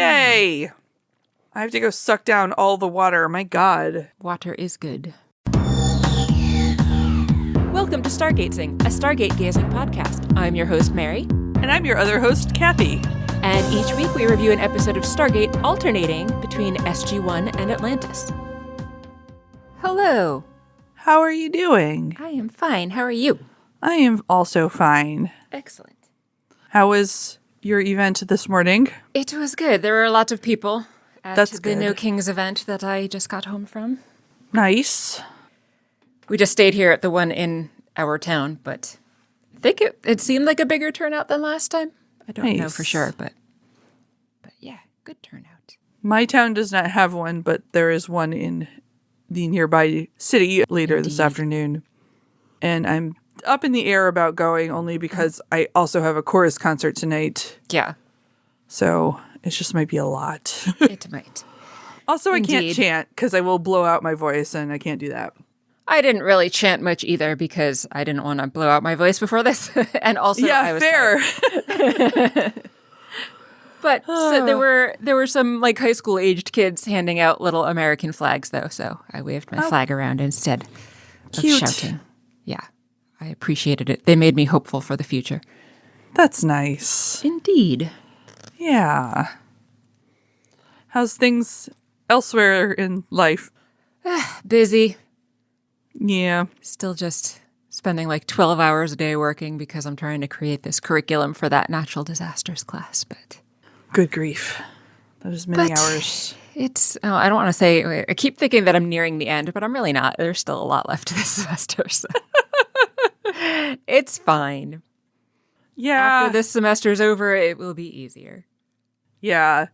Yay! I have to go suck down all the water. My God. Water is good. Welcome to Stargazing, a Stargate gazing podcast. I'm your host, Mary. And I'm your other host, Kathy. And each week we review an episode of Stargate alternating between SG-1 and Atlantis. Hello. How are you doing? I am fine. How are you? I am also fine. Excellent. How was your event this morning? It was good. There were lots of people at That's the good. No Kings event that I just got home from. Nice. We just stayed here at the one in our town, but I think it seemed like a bigger turnout than last time. I don't know for sure, but yeah, good turnout. My town does not have one, but there is one in the nearby city later this afternoon. And I'm up in the air about going only because I also have a chorus concert tonight. Yeah. So it just might be a lot. It might. Also, I can't Indeed. chant because I will blow out my voice and I can't do that. I didn't really chant much either because I didn't want to blow out my voice before this. And also, I was fair. But so there were some like high school aged kids handing out little American flags though, so I waved my flag around instead of Cute. shouting. Yeah, I appreciated it. They made me hopeful for the future. That's nice. Indeed. Yeah. How's things elsewhere in life? Busy. Yeah. Still just spending like 12 hours a day working because I'm trying to create this curriculum for that natural disasters class, but Good grief. That is many hours. it's, I don't want to say, I keep thinking that I'm nearing the end, but I'm really not. There's still a lot left this semester, so it's fine. Yeah. After this semester's over, it will be easier. Yeah.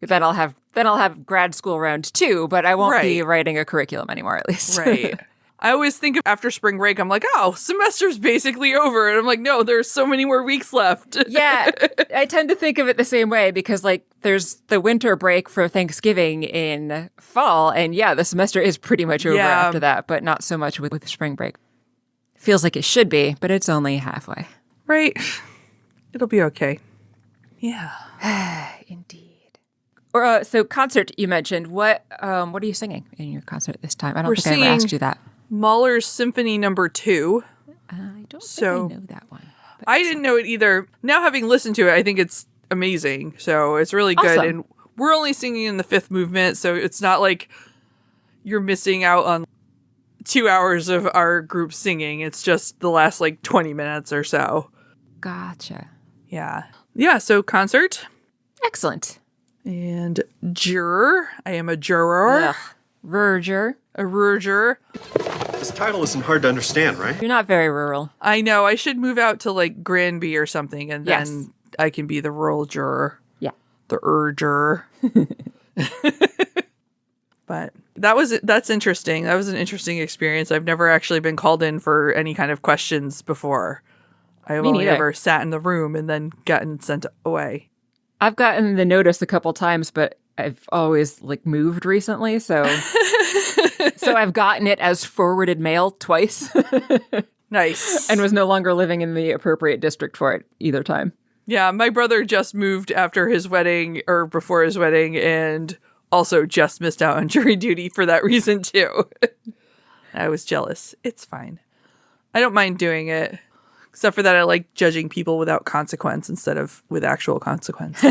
Then I'll have grad school round 2, but I won't be Right. writing a curriculum anymore, at least. Right. I always think of after spring break, I'm like, oh, semester's basically over. And I'm like, no, there's so many more weeks left. Yeah, I tend to think of it the same way because, like, there's the winter break for Thanksgiving in fall, and yeah, the semester is pretty much over Yeah. after that, but not so much with spring break. Feels like it should be, but it's only halfway. Right. It'll be okay. Yeah. Indeed. Or so concert you mentioned. What are you singing in your concert this time? I don't We're think I ever singing asked you that. Mahler's Symphony No. 2. I don't So- think I know that one. but- I didn't know it either. Now having listened to it, I think it's amazing. So it's really good. Awesome. And we're only singing in the 5th movement, so it's not like you're missing out on 2 hours of our group singing. It's just the last like 20 minutes or so. Gotcha. Yeah. Yeah, so concert Excellent. and juror. I am a juror. Ugh. Verger. A ruger. This title isn't hard to understand, right? You're not very rural. I know. I should move out to like Granby or something, and Yes. then I can be the rural juror. Yeah. The juror. But that's interesting. That was an interesting experience. I've never actually been called in for any kind of questions before. I've Me only neither. ever sat in the room and then gotten sent away. I've gotten the notice a couple times, but I've always like moved recently, so so I've gotten it as forwarded mail twice Nice. and was no longer living in the appropriate district for it either time. Yeah, my brother just moved after his wedding or before his wedding and also just missed out on jury duty for that reason too. I was jealous. It's fine. I don't mind doing it. Except for that I like judging people without consequence instead of with actual consequence.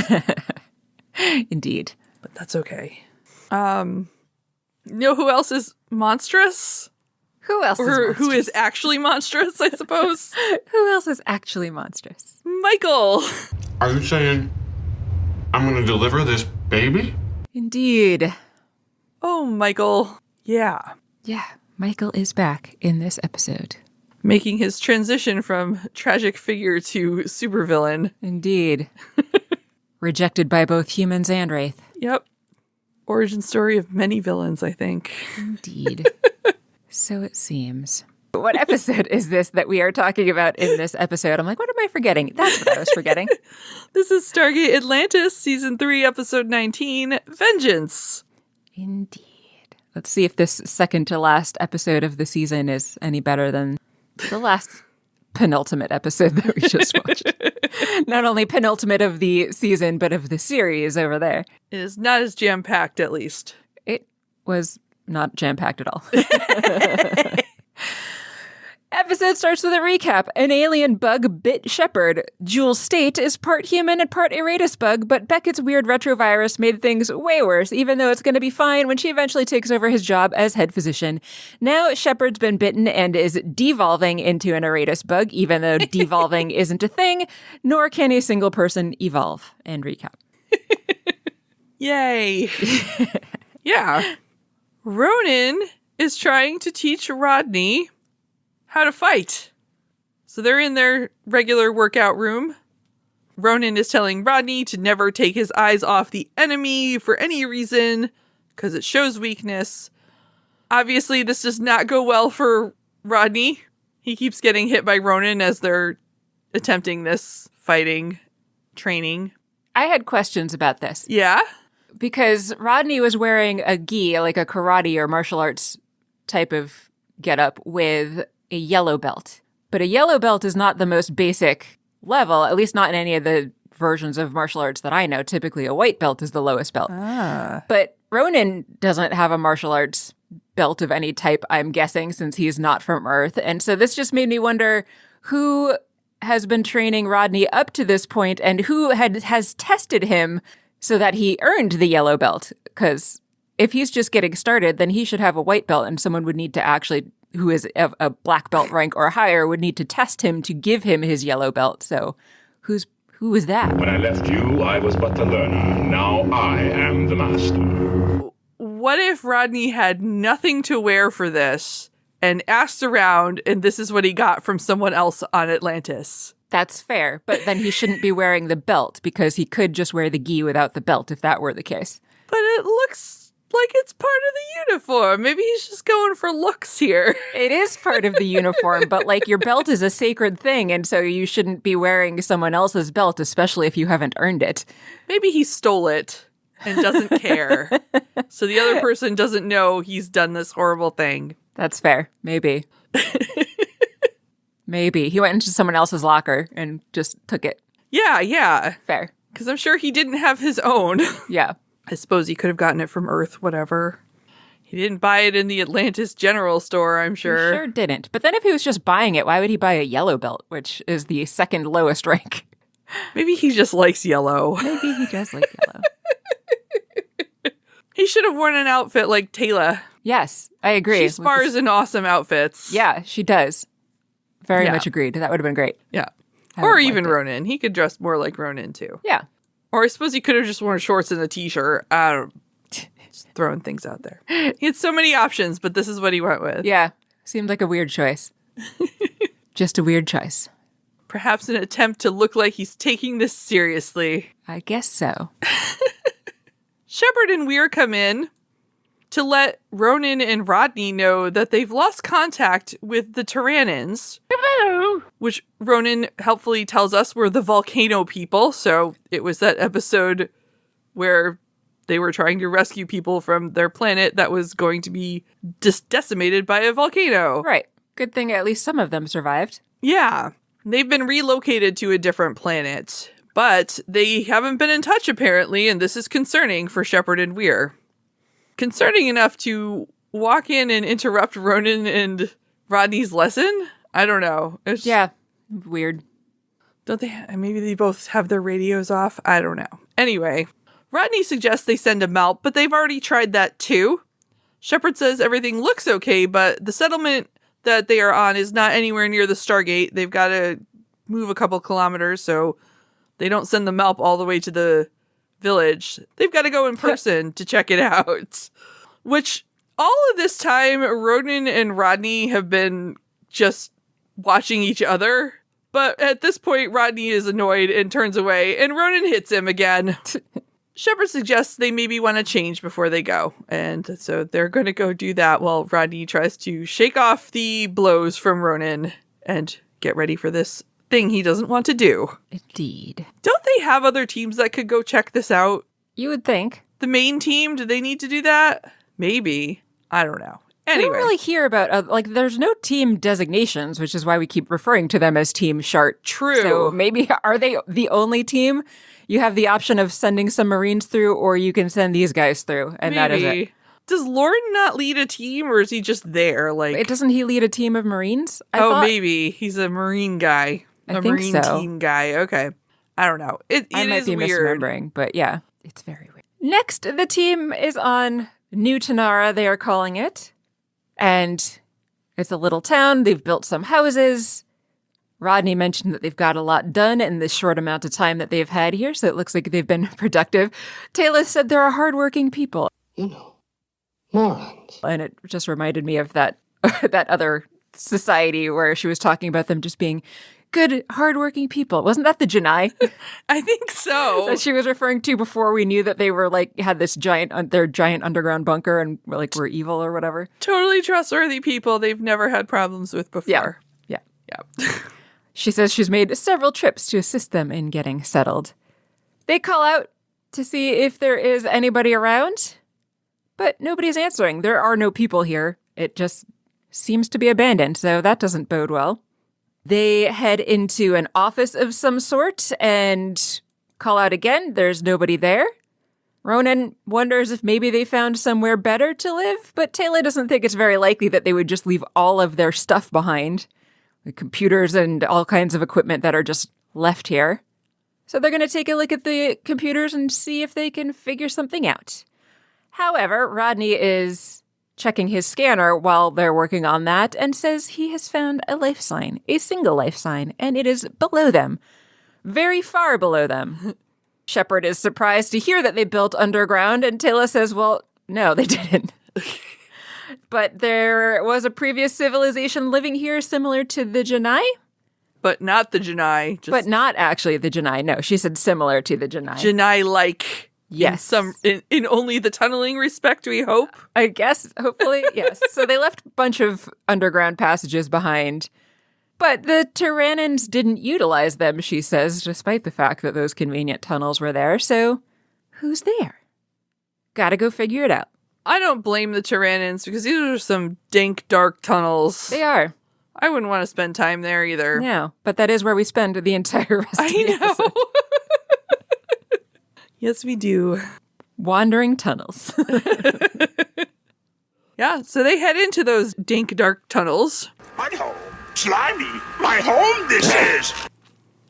Indeed. But that's okay. You know who else is monstrous? Who else Or is who monstrous? is actually monstrous, I suppose? Who else is actually monstrous? Michael. Are you saying I'm going to deliver this baby? Indeed. Oh, Michael. Yeah. Yeah, Michael is back in this episode. Making his transition from tragic figure to supervillain. Indeed. Rejected by both humans and Wraith. Yep. Origin story of many villains, I think. Indeed. So it seems. What episode is this that we are talking about in this episode? I'm like, what am I forgetting? That's what I was forgetting. This is Stargate Atlantis, Season 3, Episode 19, Vengeance. Indeed. Let's see if this second to last episode of the season is any better than the last penultimate episode that we just watched. Not only penultimate of the season, but of the series over there. It is not as jam-packed, at least. It was not jam-packed at all. Episode starts with a recap. An alien bug bit Shepard. Jules' state is part human and part Eratus bug, but Beckett's weird retrovirus made things way worse, even though it's going to be fine when she eventually takes over his job as head physician. Now Shepard's been bitten and is devolving into an Eratus bug, even though devolving isn't a thing, nor can a single person evolve. And recap. Yay. Yeah. Ronan is trying to teach Rodney how to fight. So they're in their regular workout room. Ronan is telling Rodney to never take his eyes off the enemy for any reason, because it shows weakness. Obviously, this does not go well for Rodney. He keeps getting hit by Ronan as they're attempting this fighting training. I had questions about this. Yeah? Because Rodney was wearing a gi, like a karate or martial arts type of getup, with a yellow belt. But a yellow belt is not the most basic level, at least not in any of the versions of martial arts that I know. Typically, a white belt is the lowest belt. But Ronan doesn't have a martial arts belt of any type, I'm guessing, since he's not from Earth. And so this just made me wonder who has been training Rodney up to this point and who has tested him so that he earned the yellow belt. Because if he's just getting started, then he should have a white belt, and someone would need to actually, who is of a black belt rank or higher, would need to test him to give him his yellow belt. So who was that? When I left you, I was but a learner. Now I am the master. What if Rodney had nothing to wear for this and asked around, and this is what he got from someone else on Atlantis? That's fair, but then he shouldn't be wearing the belt, because he could just wear the gi without the belt if that were the case. But it looks like it's part of the uniform. Maybe he's just going for looks here. It is part of the uniform, but like your belt is a sacred thing, and so you shouldn't be wearing someone else's belt, especially if you haven't earned it. Maybe he stole it and doesn't care. So the other person doesn't know he's done this horrible thing. That's fair. Maybe. Maybe. He went into someone else's locker and just took it. Yeah. Fair. Because I'm sure he didn't have his own. Yeah. I suppose he could have gotten it from Earth, whatever. He didn't buy it in the Atlantis General Store, I'm sure. He sure didn't. But then if he was just buying it, why would he buy a yellow belt, which is the second lowest rank? Maybe he just likes yellow. Maybe he does like yellow. He should have worn an outfit like Taylor. Yes, I agree. She spars in awesome outfits. Yeah, she does. Very much agreed. That would have been great. Yeah. Or even Ronan. He could dress more like Ronan, too. Yeah. Or I suppose he could have just worn shorts and a t-shirt. I don't just throwing things out there. He had so many options, but this is what he went with. Yeah. Seemed like a weird choice. Just a weird choice. Perhaps an attempt to look like he's taking this seriously. I guess so. Shepard and Weir come in to let Ronan and Rodney know that they've lost contact with the Tyrannans. Hello! Which Ronan helpfully tells us were the volcano people. So it was that episode where they were trying to rescue people from their planet that was going to be decimated by a volcano. Right. Good thing at least some of them survived. Yeah. They've been relocated to a different planet, but they haven't been in touch apparently, and this is concerning for Shepard and Weir. Concerning enough to walk in and interrupt Ronan and Rodney's lesson? I don't know. Yeah. Weird. Don't they? Maybe they both have their radios off? I don't know. Anyway, Rodney suggests they send a Malp, but they've already tried that too. Shepard says everything looks okay, but the settlement that they are on is not anywhere near the Stargate. They've got to move a couple kilometers, so they don't send the Malp all the way to the village. They've got to go in person to check it out. Which, all of this time, Ronan and Rodney have been just watching each other. But at this point, Rodney is annoyed and turns away, and Ronan hits him again. Shepard suggests they maybe want to change before they go. And so they're going to go do that while Rodney tries to shake off the blows from Ronan and get ready for this thing he doesn't want to do. Indeed. Don't they have other teams that could go check this out? You would think. The main team, do they need to do that? Maybe. I don't know. We Anyway. don't really hear about, there's no team designations, which is why we keep referring to them as Team Shart. True. So maybe, are they the only team? You have the option of sending some Marines through, or you can send these guys through, and that is it. Does Lorne not lead a team, or is he just there? Doesn't he lead a team of Marines? Maybe. He's a Marine guy. I think Marine so. team guy. Okay. I don't know. I might be weird. misremembering, but yeah, it's very weird. Next, the team is on New Tanara, they are calling it. And it's a little town. They've built some houses. Rodney mentioned that they've got a lot done in this short amount of time that they've had here, so it looks like they've been productive. Taylor said there are hardworking people. Morons. And it just reminded me of that that other society where she was talking about them just being good, hardworking people. Wasn't that the Janai? I think so. That she was referring to before we knew that they were had this giant underground bunker and were evil or whatever. Totally trustworthy people they've never had problems with before. Yeah. Yeah. She says she's made several trips to assist them in getting settled. They call out to see if there is anybody around, but nobody's answering. There are no people here. It just seems to be abandoned, so that doesn't bode well. They head into an office of some sort and call out again. There's nobody there. Ronan wonders if maybe they found somewhere better to live, but Taylor doesn't think it's very likely that they would just leave all of their stuff behind. The computers and all kinds of equipment that are just left here. So they're going to take a look at the computers and see if they can figure something out. However, Rodney is checking his scanner while they're working on that and says he has found a life sign, a single life sign, and it is below them, very far below them. Shepard is surprised to hear that they built underground, and Taylor says, well, no, they didn't. But there was a previous civilization living here similar to the Janai. But not the Janai. But not actually the Janai. No, she said similar to the Janai. Janai-like. Yes. In only the tunneling respect, we hope. I guess, hopefully, yes. So they left a bunch of underground passages behind. But the Tyrannans didn't utilize them, she says, despite the fact that those convenient tunnels were there. So who's there? Gotta go figure it out. I don't blame the Tyrannans because these are some dank, dark tunnels. They are. I wouldn't want to spend time there either. No, but that is where we spend the entire rest of the episode. Yes, we do. Wandering tunnels. Yeah, so they head into those dank, dark tunnels. My home. Slimy. My home this is.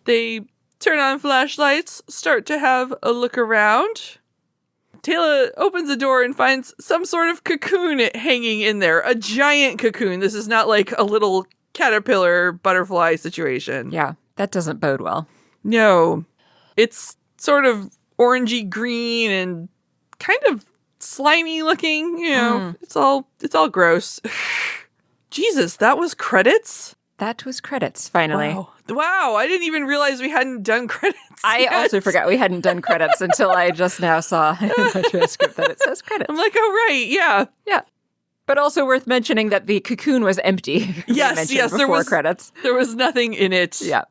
They turn on flashlights, start to have a look around. Taylor opens the door and finds some sort of cocoon hanging in there. A giant cocoon. This is not like a little caterpillar butterfly situation. Yeah, that doesn't bode well. No. It's sort of orangey green and kind of slimy looking, you know. It's all gross. Jesus, that was credits? That was credits, finally. Wow, I didn't even realize we hadn't done credits I yet. also forgot we hadn't done credits until I just now saw in the transcript that it says credits. I'm like, oh, right, yeah. Yeah. But also worth mentioning that the cocoon was empty. Yes, there was credits. There was nothing in it. Yeah.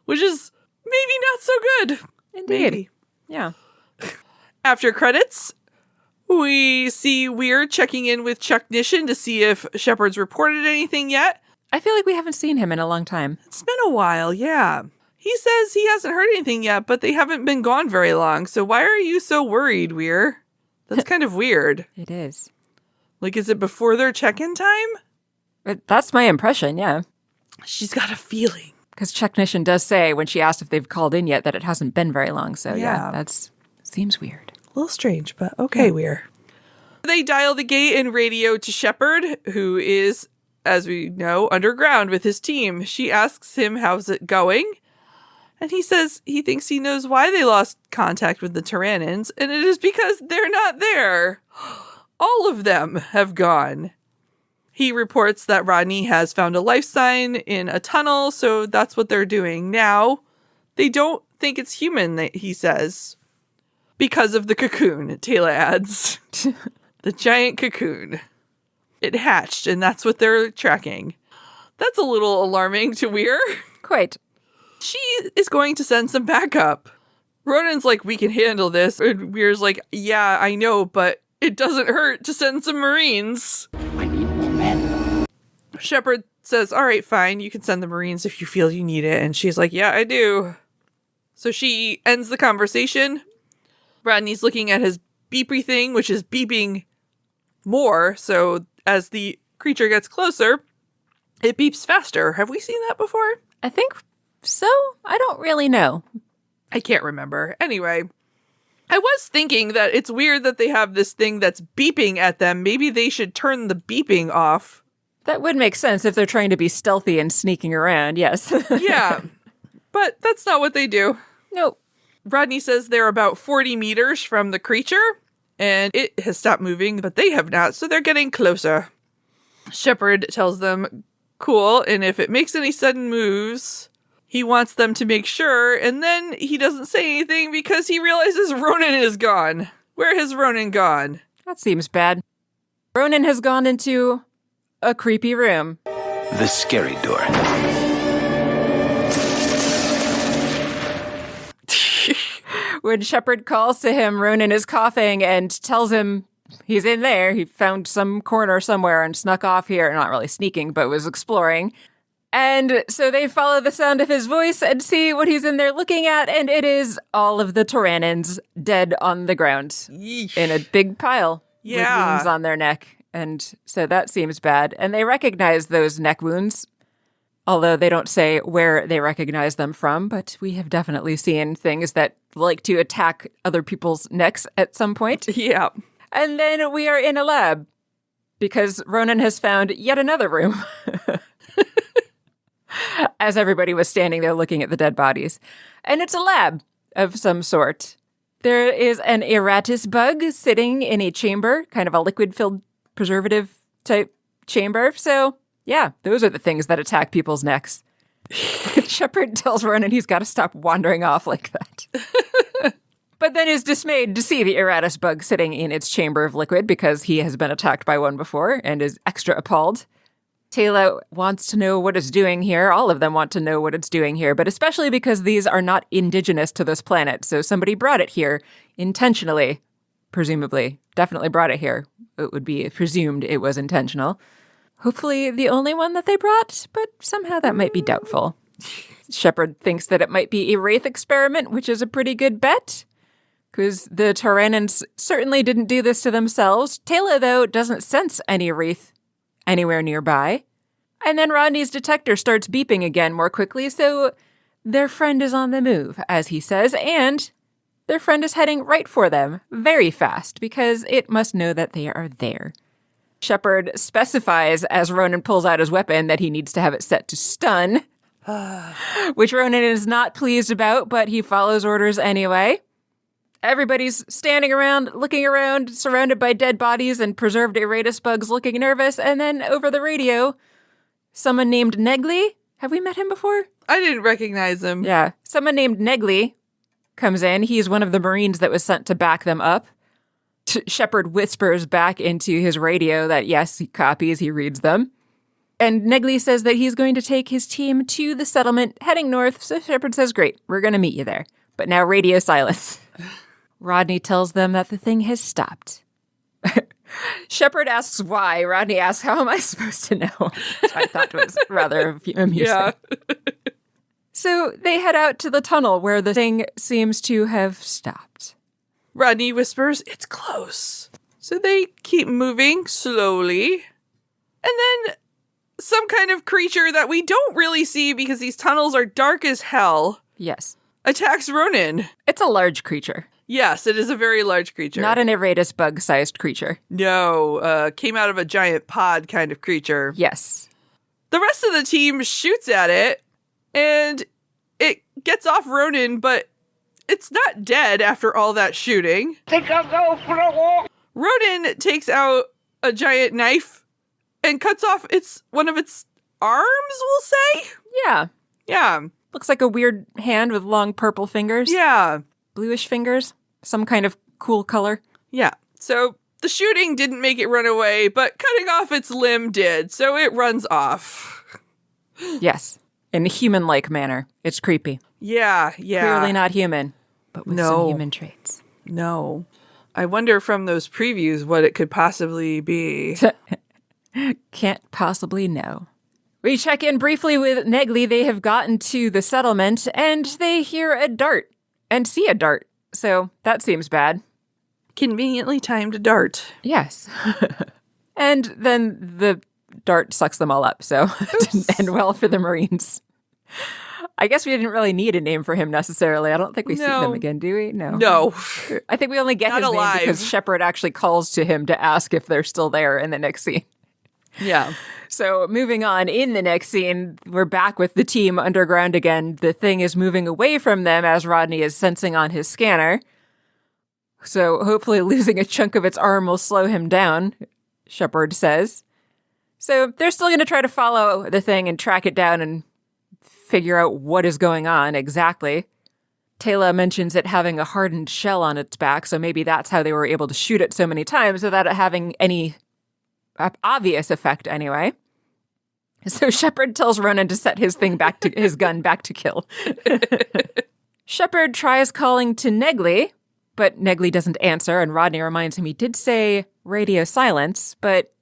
Which is maybe not so good. Indeed. Maybe. Yeah. After credits, we see Weir checking in with Chucknician to see if Shepard's reported anything yet. I feel like we haven't seen him in a long time. It's been a while, yeah. He says he hasn't heard anything yet, but they haven't been gone very long. So why are you so worried, Weir? That's kind of weird. It is. Like, is it before their check-in time? But that's my impression, yeah. She's got a feeling. Because Chucknician does say when she asked if they've called in yet that it hasn't been very long. So Yeah. that's seems weird. A little strange, but okay, Weir. They dial the gate and radio to Shepard, who is, as we know, underground with his team. She asks him how's it going, and he says he thinks he knows why they lost contact with the Tyrannans, and it is because they're not there. All of them have gone. He reports that Rodney has found a life sign in a tunnel, so that's what they're doing now. They don't think it's human, he says. Because of the cocoon, Taylor adds. The giant cocoon. It hatched, and that's what they're tracking. That's a little alarming to Weir. Quite. She is going to send some backup. Ronan's like, we can handle this. And Weir's like, yeah, I know, but it doesn't hurt to send some Marines. I need Shepard says, all right, fine, you can send the Marines if you feel you need it. And she's like, yeah, I do. So she ends the conversation. Rodney's looking at his beepy thing, which is beeping more. So as the creature gets closer, it beeps faster. Have we seen that before? I think so. I don't really know. I can't remember. Anyway, I was thinking that it's weird that they have this thing that's beeping at them. Maybe they should turn the beeping off. That would make sense if they're trying to be stealthy and sneaking around, yes. Yeah, but that's not what they do. Nope. Rodney says they're about 40 meters from the creature, and it has stopped moving, but they have not, so they're getting closer. Shepard tells them, cool, and if it makes any sudden moves, he wants them to make sure, and then he doesn't say anything because he realizes Ronan is gone. Where has Ronan gone? That seems bad. Ronan has gone into a creepy room. The scary door. When Shepard calls to him, Ronan is coughing and tells him he's in there. He found some corner somewhere and snuck off here. Not really sneaking, but was exploring. And so they follow the sound of his voice and see what he's in there looking at, and it is all of the Tyrannans dead on the ground. Yeesh. In a big pile with Yeah. wounds on their neck. And so that seems bad. And they recognize those neck wounds, although they don't say where they recognize them from, but we have definitely seen things that like to attack other people's necks at some point. Yeah. And then we are in a lab because Ronan has found yet another room. As everybody was standing there looking at the dead bodies. And it's a lab of some sort. There is an Erratus bug sitting in a chamber, kind of a liquid-filled preservative type chamber. So, yeah, those are the things that attack people's necks. Shepard tells Ronan he's got to stop wandering off like that. But then is dismayed to see the Erratus bug sitting in its chamber of liquid because he has been attacked by one before and is extra appalled. Taylor wants to know what it's doing here. All of them want to know what it's doing here, but especially because these are not indigenous to this planet. So somebody brought it here intentionally, presumably. Definitely brought it here. It would be presumed it was intentional. Hopefully the only one that they brought, but somehow that might be doubtful. Shepard thinks that it might be a Wraith experiment, which is a pretty good bet, because the Tyrannans certainly didn't do this to themselves. Taylor, though, doesn't sense any Wraith anywhere nearby. And then Rodney's detector starts beeping again more quickly, so their friend is on the move, as he says, and their friend is heading right for them very fast because it must know that they are there. Shepard specifies as Ronan pulls out his weapon that he needs to have it set to stun, which Ronan is not pleased about, but he follows orders anyway. Everybody's standing around, looking around, surrounded by dead bodies and preserved Erratus bugs looking nervous, and then over the radio, someone named Negley. Have we met him before? I didn't recognize him. Yeah. Someone named Negley comes in. He's one of the Marines that was sent to back them up. Shepard whispers back into his radio that, yes, he copies, he reads them. And Negley says that he's going to take his team to the settlement heading north, so Shepard says, great, we're going to meet you there. But now radio silence. Rodney tells them that the thing has stopped. Shepard asks why. Rodney asks, how am I supposed to know? Which I thought was rather amusing. Yeah. So they head out to the tunnel where the thing seems to have stopped. Rodney whispers, it's close. So they keep moving slowly. And then some kind of creature that we don't really see because these tunnels are dark as hell Yes. attacks Ronan. It's a large creature. Yes, it is a very large creature. Not an Erratus bug-sized creature. No, came out of a giant pod kind of creature. Yes. The rest of the team shoots at it, and it gets off Ronan, but it's not dead after all that shooting. Think I'll go for a walk. Ronan takes out a giant knife and cuts off one of its arms, we'll say? Yeah. Yeah. Looks like a weird hand with long purple fingers. Yeah. Bluish fingers. Some kind of cool color. Yeah. So the shooting didn't make it run away, but cutting off its limb did, so it runs off. Yes. In a human-like manner. It's creepy. Yeah. Clearly not human, but with some human traits. No. I wonder from those previews what it could possibly be. Can't possibly know. We check in briefly with Negley. They have gotten to the settlement, and they hear a dart and see a dart. So that seems bad. Conveniently timed dart. Yes. And then the dart sucks them all up, so it didn't end well for the Marines. I guess we didn't really need a name for him necessarily. I don't think we see them again, do we? No. No. I think we only get his name because Shepard actually calls to him to ask if they're still there in the next scene. Yeah. So moving on, in the next scene, we're back with the team underground again. The thing is moving away from them as Rodney is sensing on his scanner. So hopefully losing a chunk of its arm will slow him down, Shepard says. So they're still going to try to follow the thing and track it down and figure out what is going on exactly. Taylor mentions it having a hardened shell on its back, so maybe that's how they were able to shoot it so many times without it having any obvious effect anyway. So Shepard tells Ronan to set his gun back to kill. Shepard tries calling to Negley, but Negley doesn't answer, and Rodney reminds him he did say radio silence, but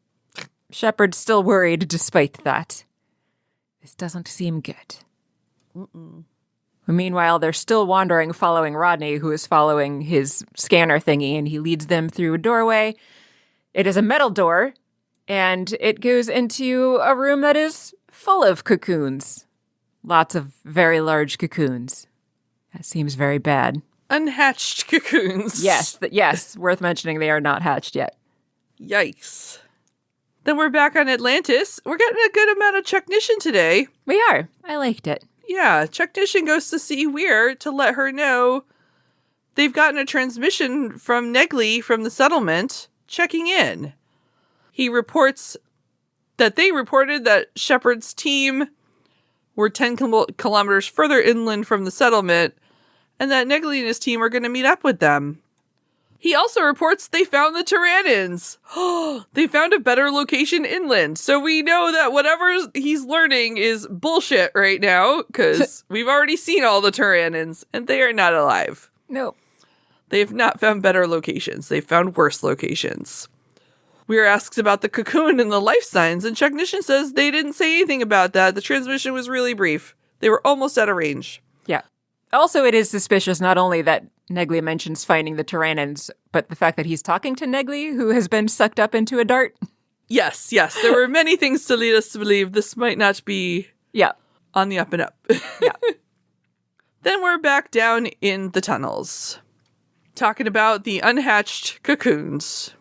Shepard's still worried despite that. This doesn't seem good. Meanwhile, they're still wandering, following Rodney, who is following his scanner thingy, and he leads them through a doorway. It is a metal door, and it goes into a room that is full of cocoons. Lots of very large cocoons. That seems very bad. Unhatched cocoons. Yes, worth mentioning they are not hatched yet. Yikes. Then we're back on Atlantis. We're getting a good amount of Technician today. We are. I liked it. Yeah, Technician goes to see Weir to let her know they've gotten a transmission from Negley from the settlement checking in. He reports that they reported that Shepard's team were 10 kilometers further inland from the settlement and that Negley and his team are going to meet up with them. He also reports they found the Tyrannins. They found a better location inland. So we know that whatever he's learning is bullshit right now, because we've already seen all the Tyrannins, and they are not alive. Nope. They have not found better locations. They've found worse locations. Weir asks about the cocoon and the life signs, and Technician says they didn't say anything about that. The transmission was really brief. They were almost out of range. Yeah. Also, it is suspicious not only that Negley mentions finding the Tyrannins, but the fact that he's talking to Negley, who has been sucked up into a dart. Yes. There were many things to lead us to believe this might not be on the up and up. Yeah. Then we're back down in the tunnels, talking about the unhatched cocoons.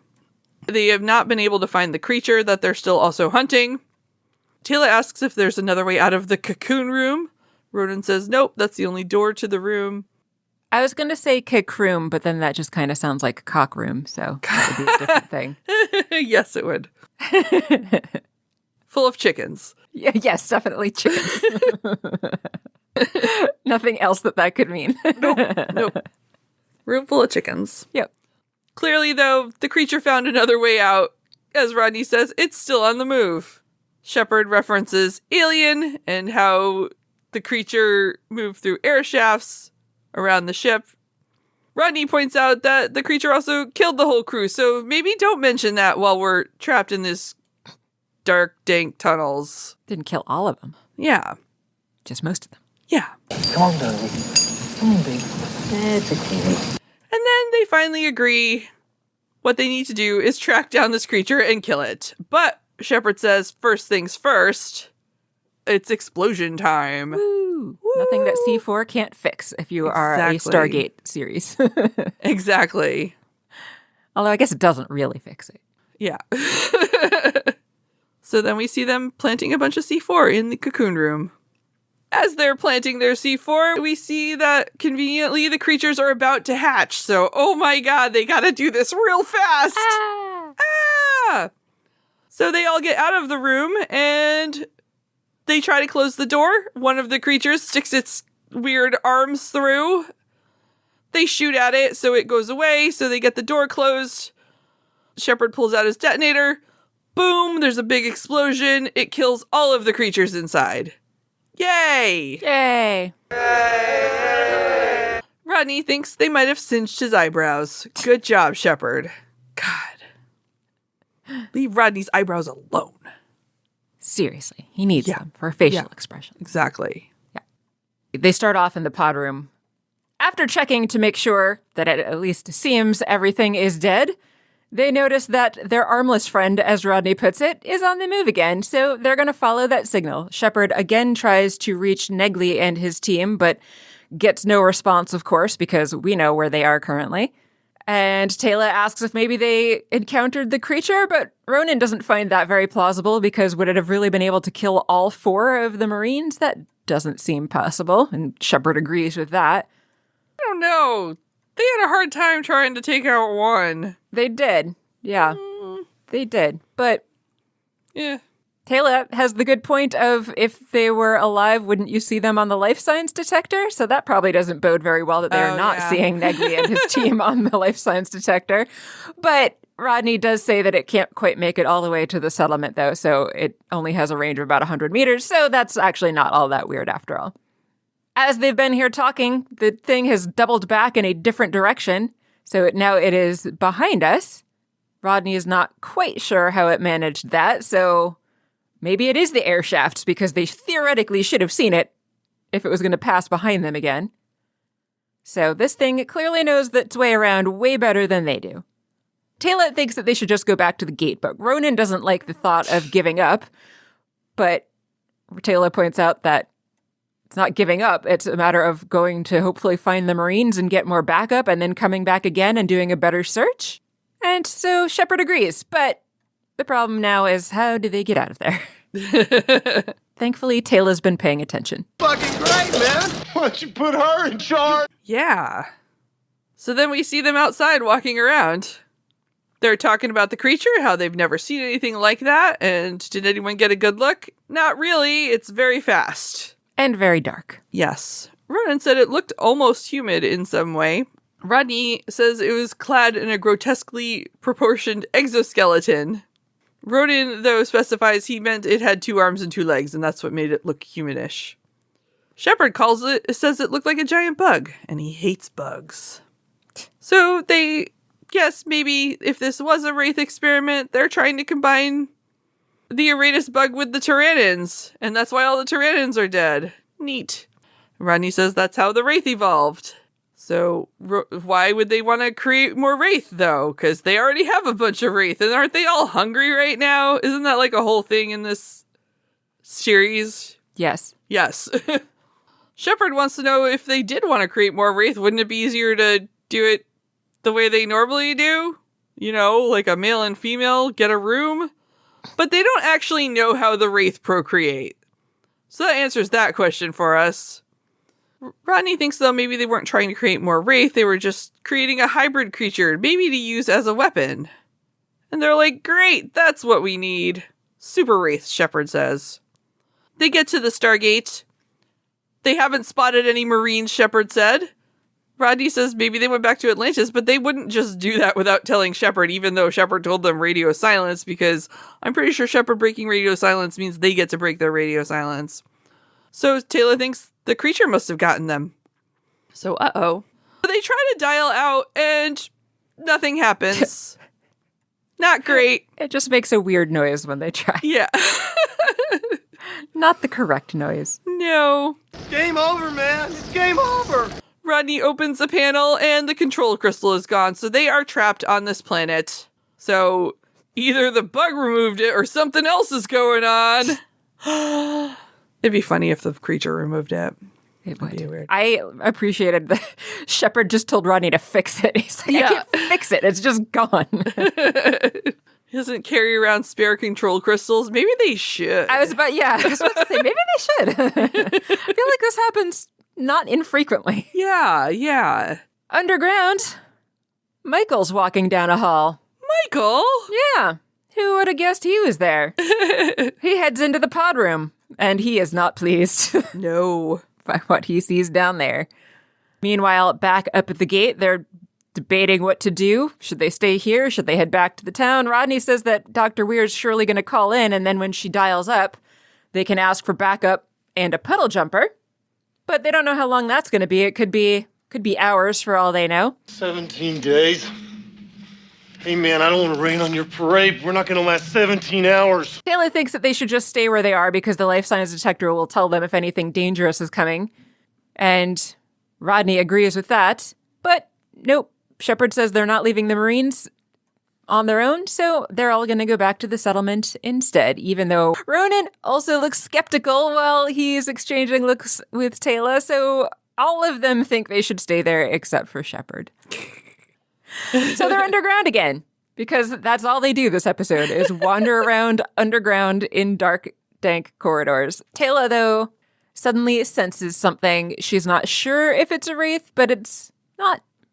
They have not been able to find the creature that they're still also hunting. Taylor asks if there's another way out of the cocoon room. Ronan says, nope, that's the only door to the room. I was going to say kick room, but then that just kind of sounds like a cock room, so that would be a different thing. Yes, it would. Full of chickens. Yeah, yes, definitely chickens. Nothing else that could mean. Nope. Room full of chickens. Yep. Clearly, though, the creature found another way out. As Rodney says, it's still on the move. Shepard references Alien and how the creature moved through air shafts around the ship. Rodney points out that the creature also killed the whole crew, so maybe don't mention that while we're trapped in this dark, dank tunnels. Didn't kill all of them. Yeah. Just most of them. Yeah. Come on, darling. Come on, baby. That's okay. And then they finally agree what they need to do is track down this creature and kill it. But Shepard says, first things first, it's explosion time. Woo. Nothing that C4 can't fix if you are a Stargate series. Exactly. Although I guess it doesn't really fix it. Yeah. So then we see them planting a bunch of C4 in the cocoon room. As they're planting their C4, we see that conveniently the creatures are about to hatch. So, oh my god, they gotta do this real fast. Ah! So they all get out of the room and they try to close the door. One of the creatures sticks its weird arms through. They shoot at it, so it goes away, so they get the door closed. Shepard pulls out his detonator. Boom, there's a big explosion. It kills all of the creatures inside. Yay! Yay! Rodney thinks they might have singed his eyebrows. Good job, Shepard. God. Leave Rodney's eyebrows alone. Seriously, he needs them for facial expression. Exactly. They start off in the pod room. After checking to make sure that it at least seems everything is dead, they notice that their armless friend, as Rodney puts it, is on the move again, so they're going to follow that signal. Shepard again tries to reach Negley and his team, but gets no response, of course, because we know where they are currently. And Tayla asks if maybe they encountered the creature, but Ronan doesn't find that very plausible because would it have really been able to kill all 4 of the Marines? That doesn't seem possible, and Shepard agrees with that. I don't know. They had a hard time trying to take out one. They did. Yeah. They did. But yeah. Tayla has the good point of if they were alive, wouldn't you see them on the life signs detector? So that probably doesn't bode very well that they're not seeing Negley and his team on the life signs detector. But Rodney does say that it can't quite make it all the way to the settlement, though, so it only has a range of about 100 meters, so that's actually not all that weird after all. As they've been here talking, the thing has doubled back in a different direction, so now it is behind us. Rodney is not quite sure how it managed that, so maybe it is the air shafts, because they theoretically should have seen it if it was going to pass behind them again. So this thing clearly knows its way around way better than they do. Tayla thinks that they should just go back to the gate, but Ronan doesn't like the thought of giving up. But Tayla points out that it's not giving up. It's a matter of going to hopefully find the Marines and get more backup and then coming back again and doing a better search. And so Shepard agrees, but the problem now is how do they get out of there? Thankfully, Tayla's been paying attention. Fucking great, man! Why don't you put her in charge? Yeah. So then we see them outside walking around. They're talking about the creature, how they've never seen anything like that, and did anyone get a good look? Not really, it's very fast. And very dark. Yes. Ronan said it looked almost humid in some way. Rodney says it was clad in a grotesquely proportioned exoskeleton. Ronan, though, specifies he meant it had 2 arms and 2 legs, and that's what made it look humanish. Shepard says it looked like a giant bug, and he hates bugs. So they guess maybe if this was a Wraith experiment, they're trying to combine the Aratus bug with the Tyrannins, and that's why all the Tyrannins are dead. Neat. Rodney says that's how the Wraith evolved. So why would they want to create more Wraith, though? Because they already have a bunch of Wraith, and aren't they all hungry right now? Isn't that like a whole thing in this series? Yes. Yes. Shepard wants to know if they did want to create more Wraith, wouldn't it be easier to do it the way they normally do? You know, like a male and female, get a room? But they don't actually know how the Wraith procreate. So that answers that question for us. Rodney thinks, though, maybe they weren't trying to create more Wraith, they were just creating a hybrid creature, maybe to use as a weapon. And they're like, great, that's what we need. Super Wraith, Shepard says. They get to the Stargate. They haven't spotted any Marines, Shepard said. Rodney says maybe they went back to Atlantis, but they wouldn't just do that without telling Shepard, even though Shepard told them radio silence, because I'm pretty sure Shepard breaking radio silence means they get to break their radio silence. So Tayla thinks the creature must have gotten them. So, uh-oh. They try to dial out, and nothing happens. Not great. It just makes a weird noise when they try. Yeah. Not the correct noise. No. Game over, man. It's game over. Rodney opens a panel and the control crystal is gone, so they are trapped on this planet. So either the bug removed it or something else is going on. It'd be funny if the creature removed it. It would be weird. I appreciated that Shepard just told Rodney to fix it. He's like, I can't fix it. It's just gone. He doesn't carry around spare control crystals. Maybe they should. I was about to say, maybe they should. I feel like this happens not infrequently. Yeah. Underground, Michael's walking down a hall. Michael? Yeah. Who would have guessed he was there? He heads into the pod room, and he is not pleased. No. By what he sees down there. Meanwhile, back up at the gate, they're debating what to do. Should they stay here? Should they head back to the town? Rodney says that Dr. Weir's surely going to call in, and then when she dials up, they can ask for backup and a puddle jumper. But they don't know how long that's going to be. It could be hours for all they know. 17 days. Hey, man, I don't want to rain on your parade. We're not going to last 17 hours. Taylor thinks that they should just stay where they are because the life science detector will tell them if anything dangerous is coming. And Rodney agrees with that. But nope, Shepard says they're not leaving the Marines on their own, so they're all going to go back to the settlement instead, even though Ronan also looks skeptical while he's exchanging looks with Taylor, so all of them think they should stay there except for Shepard. So they're underground again, because that's all they do this episode, is wander around underground in dark, dank corridors. Taylor, though, suddenly senses something. She's not sure if it's a wraith, but it's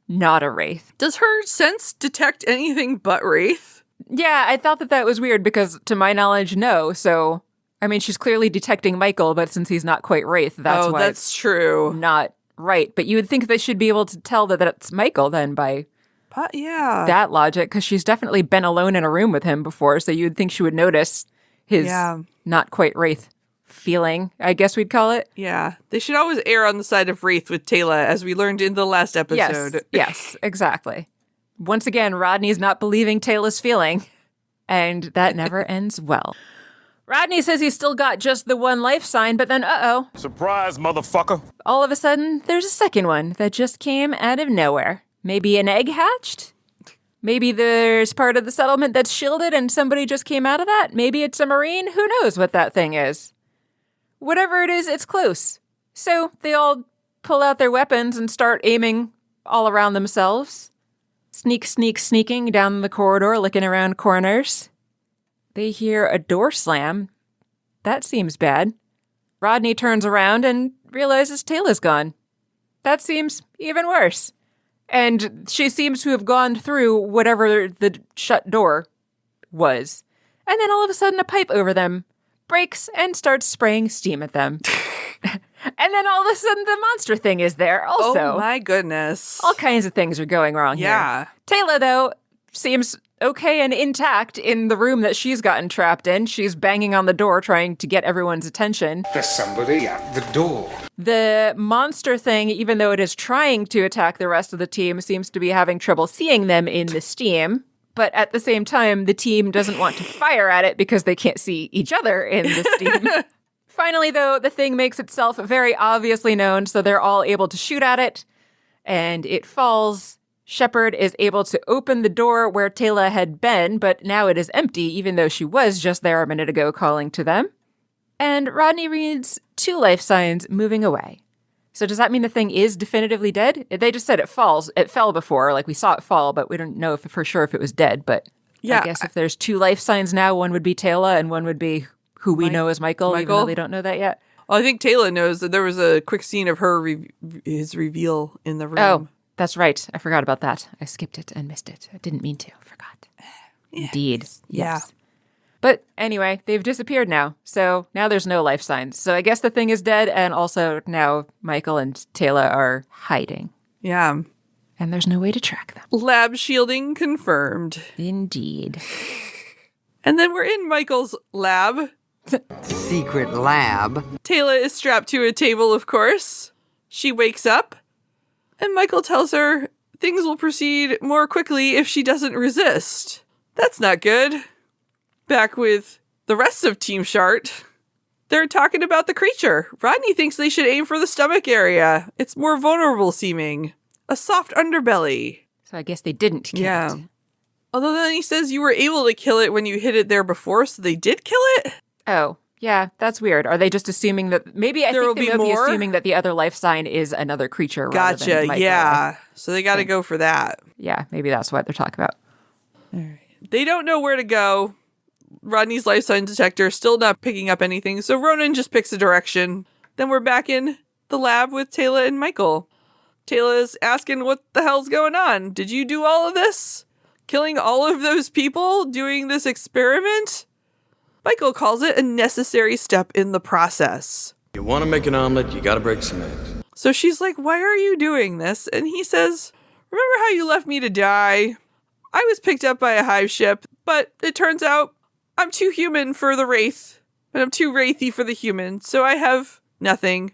not a wraith. Does her sense detect anything but wraith? Yeah, I thought that was weird because, to my knowledge, no. So, I mean, she's clearly detecting Michael, but since he's not quite wraith, that's why that's true. Not right. But you would think they should be able to tell that that's Michael then by that logic, because she's definitely been alone in a room with him before, so you'd think she would notice his not quite wraith feeling, I guess we'd call it. Yeah. They should always err on the side of wraith with Taylor, as we learned in the last episode. Yes, exactly. Once again, Rodney's not believing Taylor's feeling, and that never ends well. Rodney says he's still got just the one life sign, but then, Surprise, motherfucker. all of a sudden, there's a second one that just came out of nowhere. Maybe an egg hatched? Maybe there's part of the settlement that's shielded and somebody just came out of that? Maybe it's a Marine? Who knows what that thing is? Whatever it is, it's close. So they all pull out their weapons and start aiming all around themselves. Sneaking down the corridor, looking around corners. They hear a door slam. That seems bad. Rodney turns around and realizes Taylor's gone. That seems even worse. And she seems to have gone through whatever the shut door was. And then all of a sudden a pipe over them breaks and starts spraying steam at them. And then all of a sudden the monster thing is there also. Oh my goodness. All kinds of things are going wrong here. Taylor, though, seems okay and intact in the room that she's gotten trapped in. She's banging on the door trying to get everyone's attention. There's somebody at the door. The monster thing, even though it is trying to attack the rest of the team, seems to be having trouble seeing them in the steam. But at the same time, the team doesn't want to fire at it because they can't see each other in the steam. Finally, though, the thing makes itself very obviously known, so they're all able to shoot at it. And it falls. Shepard is able to open the door where Taylor had been, but now it is empty, even though she was just there a minute ago calling to them. And Rodney reads 2 life signs moving away. So does that mean the thing is definitively dead? They just said it falls. It fell before, like we saw it fall, but we don't know for sure if it was dead. But I guess if there's 2 life signs now, one would be Taylor and one would be who we know as Michael, even though they don't know that yet. Well, I think Taylor knows that there was a quick scene of his reveal in the room. Oh, that's right. I forgot about that. I skipped it and missed it. I didn't mean to. Forgot. Indeed. Yes. But anyway, they've disappeared now. So now there's no life signs. So I guess the thing is dead. And also now Michael and Taylor are hiding. Yeah. And there's no way to track them. Lab shielding confirmed. Indeed. And then we're in Michael's lab. Secret lab. Taylor is strapped to a table, of course. She wakes up. And Michael tells her things will proceed more quickly if she doesn't resist. That's not good. Back with the rest of Team Shart, they're talking about the creature. Rodney thinks they should aim for the stomach area. It's more vulnerable seeming. A soft underbelly. So I guess they didn't kill it. Although then he says you were able to kill it when you hit it there before, so they did kill it? Oh, yeah, that's weird. Are they just assuming that maybe I think they may be assuming that the other life sign is another creature rather than Michael. Yeah. So they got to go for that. Yeah, maybe that's what they're talking about. All right. They don't know where to go. Rodney's life sign detector still not picking up anything, so Ronan just picks a direction. Then we're back in the lab with Taylor and Michael. Taylor's asking what the hell's going on. Did you do all of this? Killing all of those people? Doing this experiment? Michael calls it a necessary step in the process. You want to make an omelet, you gotta break some eggs. So she's like, why are you doing this? And he says, remember how you left me to die? I was picked up by a hive ship, but it turns out I'm too human for the wraith, and I'm too wraithy for the human, so I have nothing.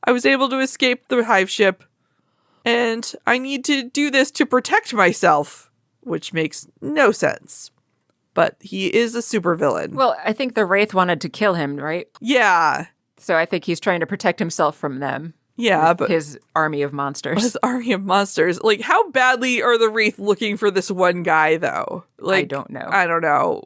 I was able to escape the hive ship, and I need to do this to protect myself. which makes no sense. But he is a supervillain. Well, I think the Wraith wanted to kill him, right? Yeah. So I think he's trying to protect himself from them. Yeah, but his army of monsters. His army of monsters. Like, how badly are the Wraith looking for this one guy, though? Like, I don't know. I don't know.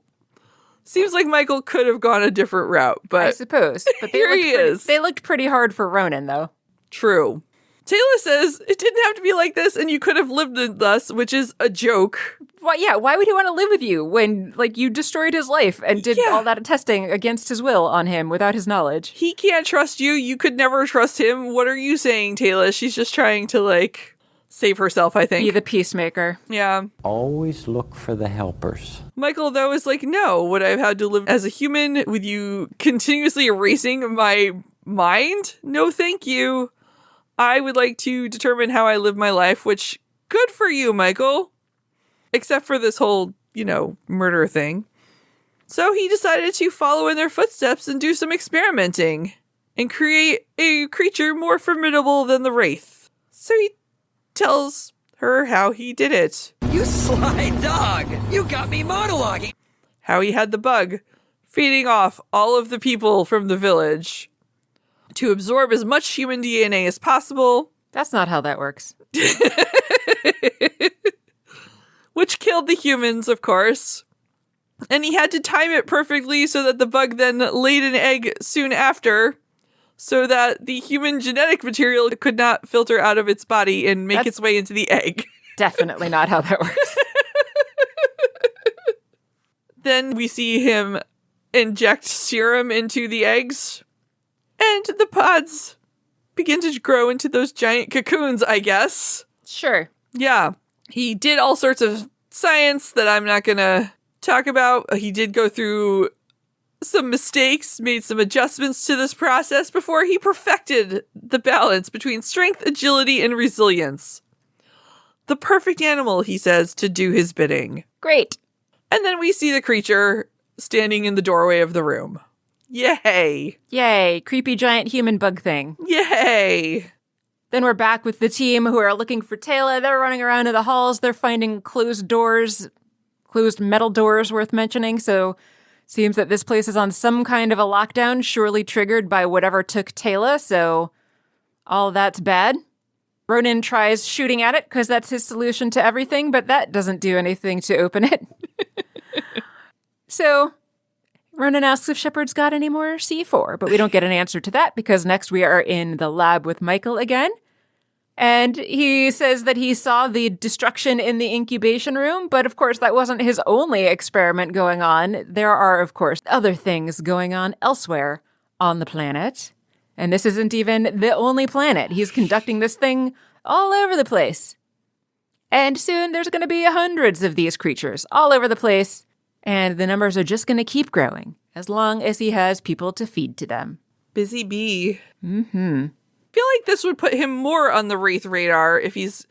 Seems like Michael could have gone a different route, but I suppose. But here he is. They looked pretty hard for Ronan, though. True. Taylor says it didn't have to be like this, and you could have lived with us, which is a joke. Why would he want to live with you when, like, you destroyed his life and did all that testing against his will on him without his knowledge? He can't trust you. You could never trust him. What are you saying, Taylor? She's just trying to, like, save herself, I think. Be the peacemaker. Yeah. Always look for the helpers. Michael, though, is like, no, would I have had to live as a human with you continuously erasing my mind? No, thank you. I would like to determine how I live my life, which, good for you, Michael. Except for this whole, murder thing. So he decided to follow in their footsteps and do some experimenting and create a creature more formidable than the Wraith. So he tells her how he did it. You sly dog! You got me monologuing! How he had the bug feeding off all of the people from the village to absorb as much human DNA as possible. That's not how that works. Which killed the humans, of course. And he had to time it perfectly so that the bug then laid an egg soon after, so that the human genetic material could not filter out of its body and make its way into the egg. Definitely not how that works. Then we see him inject serum into the eggs, and the pods begin to grow into those giant cocoons, I guess. Sure. Yeah. He did all sorts of science that I'm not going to talk about. He did go through some mistakes, made some adjustments to this process before he perfected the balance between strength, agility, and resilience. The perfect animal, he says, to do his bidding. Great. And then we see the creature standing in the doorway of the room. Yay. Yay. Creepy giant human bug thing. Yay. Then we're back with the team who are looking for Taylor. They're running around in the halls. They're finding closed metal doors worth mentioning. So seems that this place is on some kind of a lockdown, surely triggered by whatever took Taylor. So all that's bad. Ronan tries shooting at it because that's his solution to everything, but that doesn't do anything to open it. So Ronan asks if Shepard's got any more C4, but we don't get an answer to that because next we are in the lab with Michael again. And he says that he saw the destruction in the incubation room, but of course that wasn't his only experiment going on. There are, of course, other things going on elsewhere on the planet. And this isn't even the only planet. He's conducting this thing all over the place. And soon there's going to be hundreds of these creatures all over the place. And the numbers are just going to keep growing as long as he has people to feed to them. Busy bee. Mm-hmm. I feel like this would put him more on the Wraith radar if he's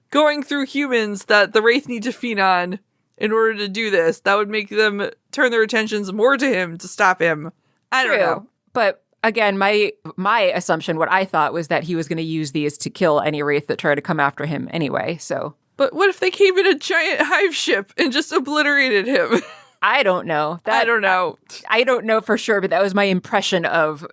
going through humans that the Wraith need to feed on in order to do this. That would make them turn their attentions more to him to stop him. I don't know. But again, my assumption, what I thought was that he was going to use these to kill any Wraith that try to come after him anyway, so... But what if they came in a giant hive ship and just obliterated him? I don't know. I don't know. I don't know for sure, but that was my impression of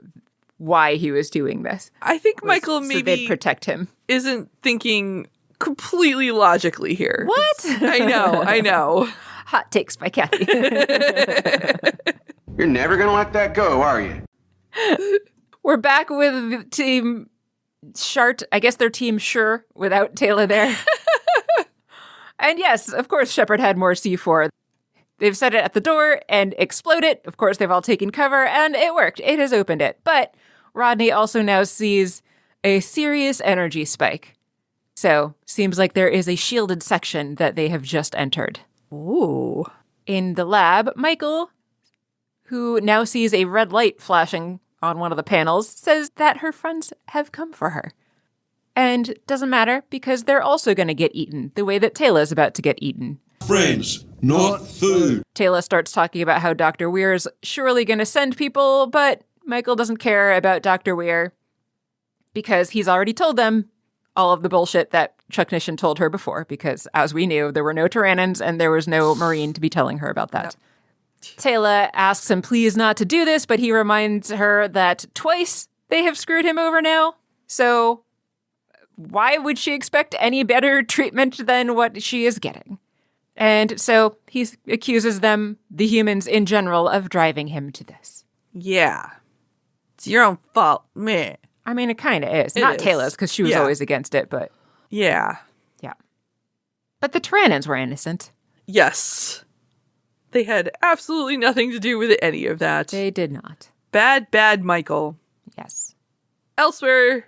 why he was doing this. I think Michael so maybe they'd protect him. Isn't thinking completely logically here. What? I know. Hot takes by Kathy. You're never gonna let that go, are you? We're back with Team Shart. I guess they're Team Sure without Taylor there. And yes, of course, Shepard had more C4. They've set it at the door and exploded. Of course, they've all taken cover, and it worked. It has opened it. But Rodney also now sees a serious energy spike. So, seems like there is a shielded section that they have just entered. Ooh. In the lab, Michael, who now sees a red light flashing on one of the panels, says that her friends have come for her. And doesn't matter because they're also going to get eaten the way that Taylor's about to get eaten. Friends, not food. Taylor starts talking about how Dr. Weir's surely going to send people, but Michael doesn't care about Dr. Weir because he's already told them all of the bullshit that Chuck Nishan told her before, because as we knew, there were no Tyrannans and there was no Marine to be telling her about that. No. Tayla asks him please not to do this, but he reminds her that twice they have screwed him over now. So why would she expect any better treatment than what she is getting? And so he accuses them, the humans in general, of driving him to this. Yeah. It's your own fault, meh. I mean, it kind of is. Not Tayla's, because she was always against it, but... Yeah. Yeah. But the Tyrannans were innocent. Yes. They had absolutely nothing to do with any of that. They did not. Bad Michael. Yes. Elsewhere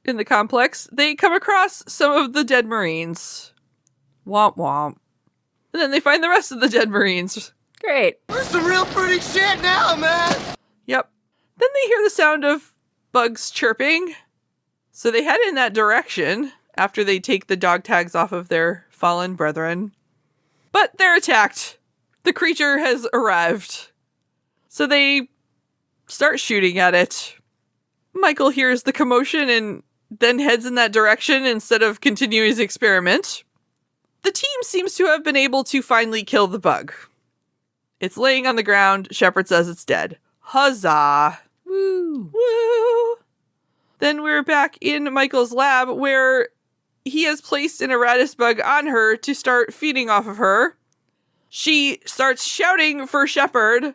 in the complex, they come across some of the dead Marines. Womp womp. And then they find the rest of the dead Marines. Great. There's some real pretty shit now, man! Yep. Then they hear the sound of bugs chirping. So they head in that direction after they take the dog tags off of their fallen brethren. But they're attacked. The creature has arrived. So they start shooting at it. Michael hears the commotion and then heads in that direction instead of continuing his experiment. The team seems to have been able to finally kill the bug. It's laying on the ground. Shepard says it's dead. Huzzah! Woo! Woo! Then we're back in Michael's lab where he has placed an Eratus bug on her to start feeding off of her. She starts shouting for Shepard. Unfortunately,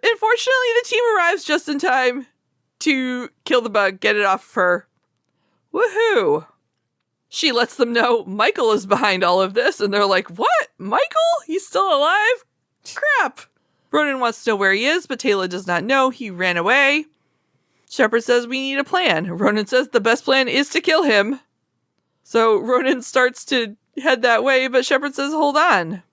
the team arrives just in time to kill the bug, get it off of her. Woohoo! She lets them know Michael is behind all of this, and they're like, what? Michael? He's still alive? Crap! Ronan wants to know where he is, but Tayla does not know. He ran away. Shepard says we need a plan. Ronan says the best plan is to kill him. So Ronan starts to head that way, but Shepard says hold on.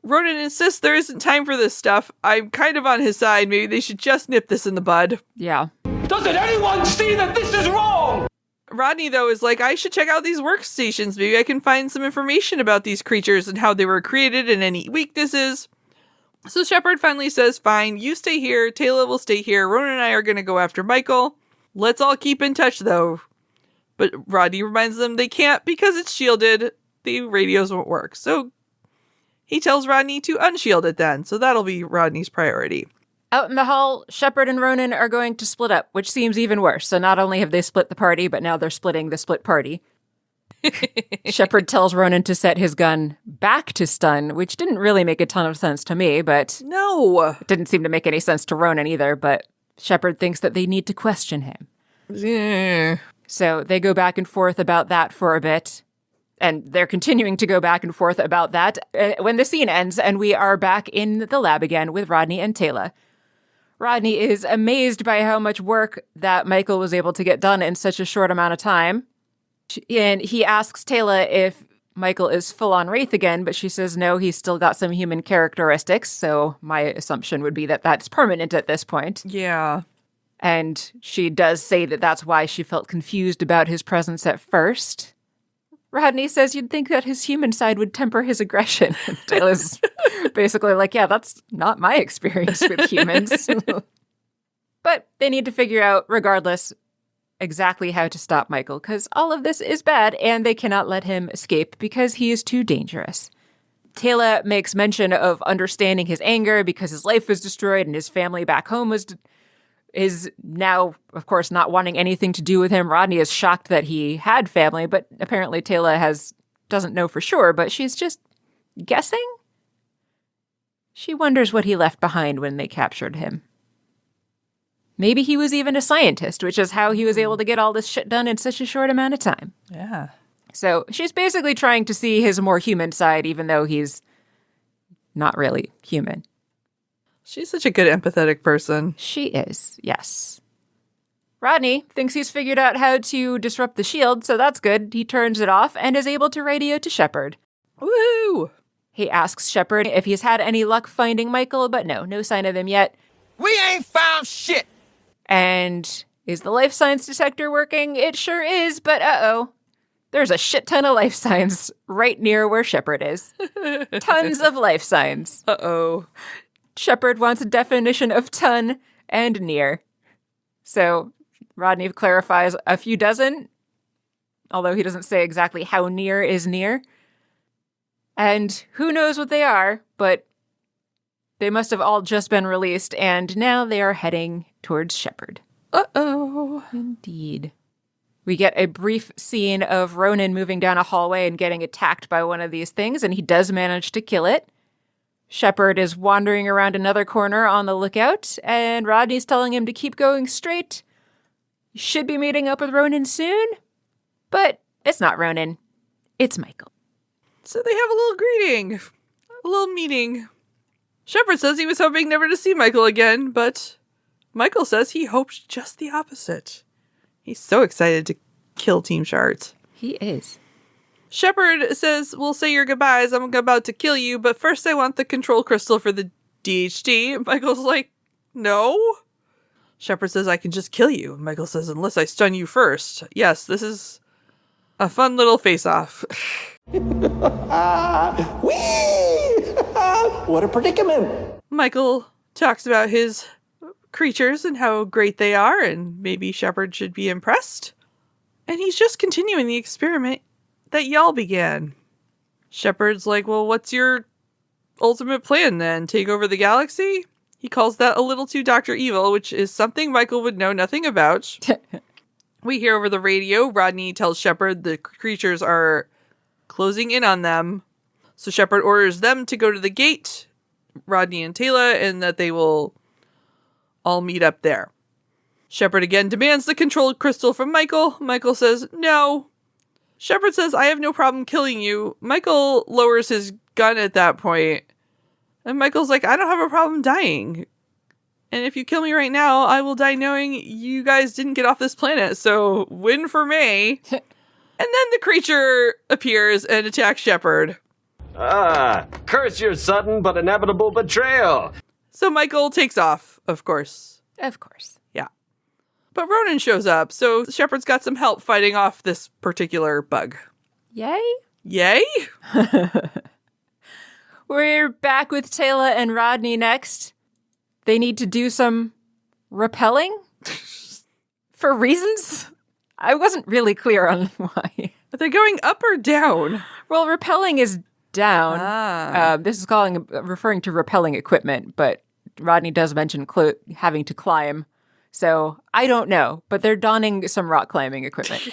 Ronan insists there isn't time for this stuff. I'm kind of on his side. Maybe they should just nip this in the bud. Yeah. Doesn't anyone see that this is wrong? Rodney, though, is like, I should check out these workstations. Maybe I can find some information about these creatures and how they were created and any weaknesses. So Shepard finally says, fine, you stay here. Tayla will stay here. Ronan and I are going to go after Michael. Let's all keep in touch, though. But Rodney reminds them they can't because it's shielded. The radios won't work. So he tells Rodney to unshield it then. So that'll be Rodney's priority. Out in the hall, Shepard and Ronan are going to split up, which seems even worse. So not only have they split the party, but now they're splitting the split party. Shepard tells Ronan to set his gun back to stun, which didn't really make a ton of sense to me, but... No! It didn't seem to make any sense to Ronan either, but Shepard thinks that they need to question him. Yeah. So they go back and forth about that for a bit. And they're continuing to go back and forth about that when the scene ends and we are back in the lab again with Rodney and Tayla. Rodney is amazed by how much work that Michael was able to get done in such a short amount of time. And he asks Tayla if Michael is full-on Wraith again, but she says no, he's still got some human characteristics, so my assumption would be that that's permanent at this point. Yeah. And she does say that that's why she felt confused about his presence at first. Rodney says you'd think that his human side would temper his aggression. Tayla's basically like, yeah, that's not my experience with humans. But they need to figure out, regardless, exactly how to stop Michael, because all of this is bad, and they cannot let him escape because he is too dangerous. Tayla makes mention of understanding his anger because his life was destroyed and his family back home is now, of course, not wanting anything to do with him. Rodney is shocked that he had family, but apparently Tayla doesn't know for sure, but she's just guessing? She wonders what he left behind when they captured him. Maybe he was even a scientist, which is how he was able to get all this shit done in such a short amount of time. Yeah. So she's basically trying to see his more human side, even though he's not really human. She's such a good empathetic person. She is, yes. Rodney thinks he's figured out how to disrupt the shield, so that's good. He turns it off and is able to radio to Shepard. Woohoo! He asks Shepard if he's had any luck finding Michael, but no sign of him yet. We ain't found shit! And is the life science detector working? It sure is, but uh-oh. There's a shit ton of life signs right near where Shepard is. Tons of life signs. Uh-oh. Shepard wants a definition of ton and near. So Rodney clarifies a few dozen. although he doesn't say exactly how near is near. And who knows what they are, but they must have all just been released, and now they are heading towards Shepard. Uh-oh. Indeed. We get a brief scene of Ronan moving down a hallway and getting attacked by one of these things, and he does manage to kill it. Shepard is wandering around another corner on the lookout, and Rodney's telling him to keep going straight. You should be meeting up with Ronan soon, but it's not Ronan. It's Michael. So they have a little greeting, a little meeting. Shepard says he was hoping never to see Michael again, but Michael says he hopes just the opposite. He's so excited to kill Team Shards. He is. Shepard says, we'll say your goodbyes, I'm about to kill you, but first I want the control crystal for the DHD. Michael's like, no. Shepard says, I can just kill you. Michael says, unless I stun you first. Yes, this is a fun little face-off. Whee! What a predicament! Michael talks about his creatures and how great they are, and maybe Shepard should be impressed. And he's just continuing the experiment that y'all began. Shepard's like, well, what's your ultimate plan then? Take over the galaxy? He calls that a little too Dr. Evil, which is something Michael would know nothing about. We hear over the radio, Rodney tells Shepard the creatures are closing in on them. So Shepard orders them to go to the gate, Rodney and Taylor, and that they will all meet up there. Shepard again demands the control crystal from Michael. Michael says, no. Shepard says, I have no problem killing you. Michael lowers his gun at that point. And Michael's like, I don't have a problem dying. And if you kill me right now, I will die knowing you guys didn't get off this planet. So win for me. And then the creature appears and attacks Shepard. Curse your sudden but inevitable betrayal. So Michael takes off, of course. Of course. Yeah. But Ronan shows up, so Shepard's got some help fighting off this particular bug. Yay? Yay? We're back with Taylor and Rodney next. They need to do some repelling? For reasons? I wasn't really clear on why. Are they going up or down? Well, repelling is down. This is referring to repelling equipment, but Rodney does mention having to climb. So I don't know, but they're donning some rock climbing equipment.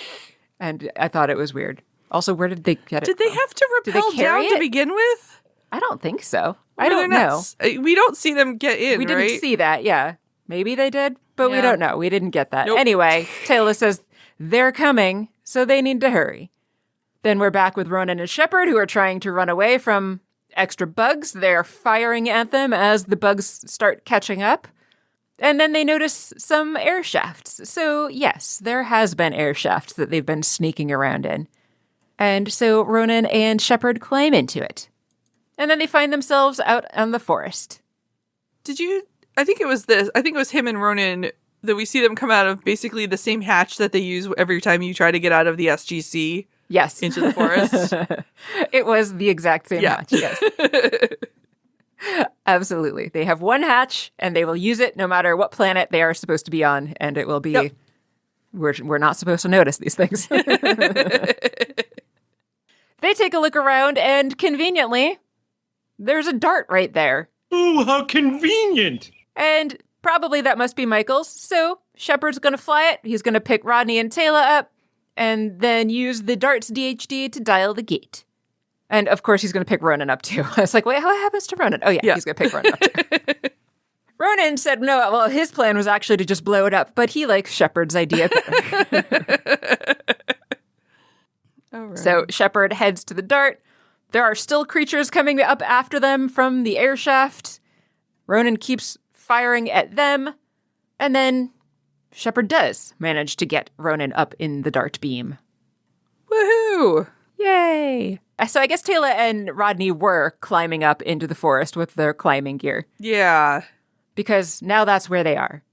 And I thought it was weird. Also, where did they get it Did they from? have to repel down to begin with? I don't think so. I don't know. We don't see them get in, We didn't see that, yeah. Maybe they did, but we don't know. We didn't get that. Nope. Anyway, Taylor says they're coming, so they need to hurry. Then we're back with Ronan and Shepard, who are trying to run away from extra bugs. They're firing at them as the bugs start catching up. And then they notice some air shafts. So yes, there has been air shafts that they've been sneaking around in. And so Ronan and Shepard climb into it. And then they find themselves out on the forest. I think it was him and Ronan that we see them come out of basically the same hatch that they use every time you try to get out of the SGC. Yes. Into the forest. It was the exact same hatch, yes. Absolutely. They have one hatch, and they will use it no matter what planet they are supposed to be on, and it will be... Yep. We're not supposed to notice these things. They take a look around, and conveniently, there's a dart right there. Oh, how convenient! And probably that must be Michael's, so Shepard's going to fly it. He's going to pick Rodney and Taylor up, and then use the dart's DHD to dial the gate. And of course, he's going to pick Ronan up too. I was like, wait, what happens to Ronan? Oh yeah. He's going to pick Ronan up too. Ronan said no, well, his plan was actually to just blow it up, but he likes Shepard's idea better. Right. So Shepard heads to the dart. There are still creatures coming up after them from the air shaft. Ronan keeps firing at them. And then Shepard does manage to get Ronan up in the dart beam. Woohoo! Yay! So I guess Taylor and Rodney were climbing up into the forest with their climbing gear. Yeah. Because now that's where they are.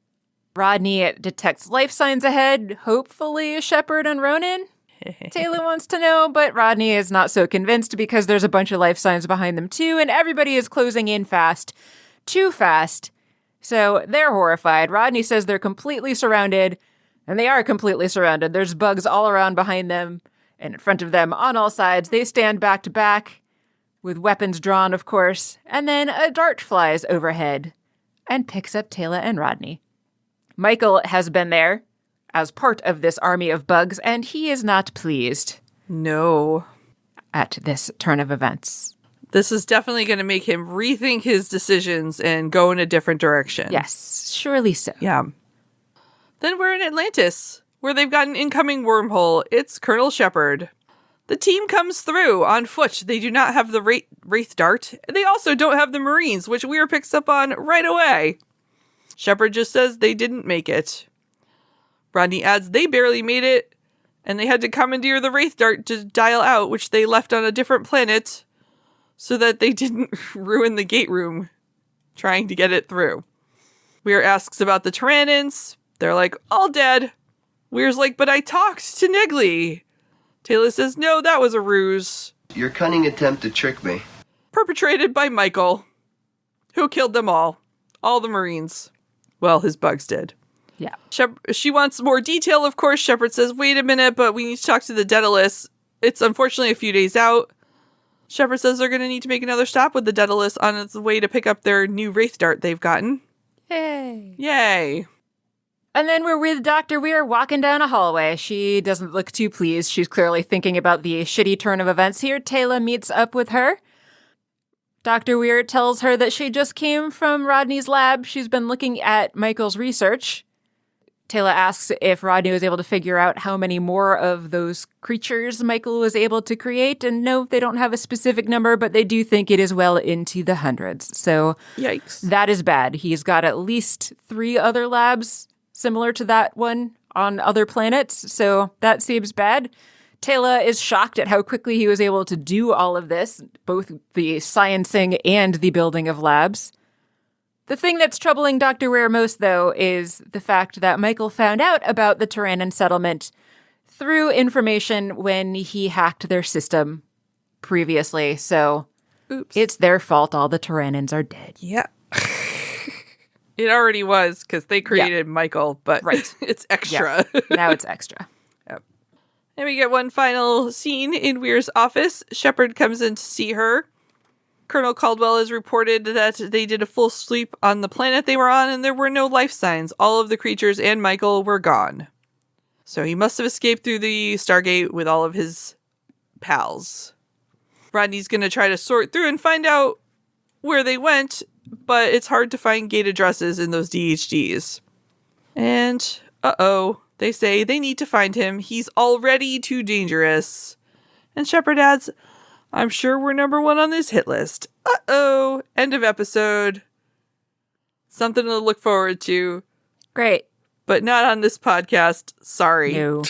Rodney detects life signs ahead, hopefully Shepard and Ronan. Taylor wants to know, but Rodney is not so convinced because there's a bunch of life signs behind them too, and everybody is closing in fast. Too fast. So they're horrified. Rodney says they're completely surrounded, and they are completely surrounded. There's bugs all around behind them. And in front of them, on all sides, they stand back to back, with weapons drawn, of course, and then a dart flies overhead and picks up Taylor and Rodney. Michael has been there as part of this army of bugs, and he is not pleased. No. At this turn of events. This is definitely going to make him rethink his decisions and go in a different direction. Yes, surely so. Yeah. Then we're in Atlantis, where they've got an incoming wormhole. It's Colonel Shepard. The team comes through on foot. They do not have the Wraith Dart. They also don't have the Marines, which Weir picks up on right away. Shepard just says they didn't make it. Rodney adds they barely made it, and they had to commandeer the Wraith Dart to dial out, which they left on a different planet so that they didn't ruin the gate room trying to get it through. Weir asks about the Tyrannins. They're like, all dead. Weir's like, but I talked to Niggly. Taylor says, no, that was a ruse. Your cunning attempt to trick me. Perpetrated by Michael, who killed them all the Marines. Well, his bugs did. Yeah. She wants more detail, of course. Shepard says, wait a minute, but we need to talk to the Daedalus. It's unfortunately a few days out. Shepard says they're going to need to make another stop with the Daedalus on its way to pick up their new Wraith Dart they've gotten. Yay. Yay. And then we're with Dr. Weir walking down a hallway. She doesn't look too pleased. She's clearly thinking about the shitty turn of events here. Taylor meets up with her. Dr. Weir tells her that she just came from Rodney's lab. She's been looking at Michael's research. Taylor asks if Rodney was able to figure out how many more of those creatures Michael was able to create. And no, they don't have a specific number, but they do think it is well into the hundreds. So yikes. That is bad. He's got at least 3 other labs similar to that one on other planets, so that seems bad. Taylor is shocked at how quickly he was able to do all of this, both the sciencing and the building of labs. The thing that's troubling Dr. Weir most, though, is the fact that Michael found out about the Tyrannan settlement through information when he hacked their system previously, so oops. It's their fault all the Tyrannans are dead. Yeah. It already was, because they created Michael, but right. It's extra. Yeah. Now it's extra. Yep. And we get one final scene in Weir's office. Shepard comes in to see her. Colonel Caldwell has reported that they did a full sweep on the planet they were on, and there were no life signs. All of the creatures and Michael were gone. So he must have escaped through the Stargate with all of his pals. Rodney's going to try to sort through and find out where they went, but it's hard to find gate addresses in those DHDs. And, they say they need to find him. He's already too dangerous. And Shepard adds, I'm sure we're number 1 on this hit list. End of episode. Something to look forward to. Great. But not on this podcast. Sorry. No.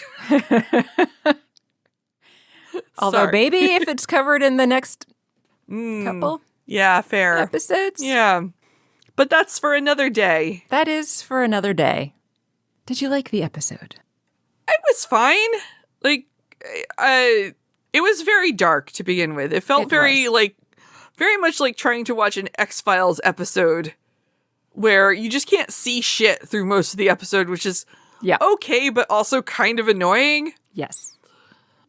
Although maybe if it's covered in the next couple. Yeah, fair. Episodes? Yeah. But that's for another day. That is for another day. Did you like the episode? It was fine. Like, it was very dark to begin with. It felt very much like trying to watch an X-Files episode where you just can't see shit through most of the episode, which is okay, but also kind of annoying. Yes.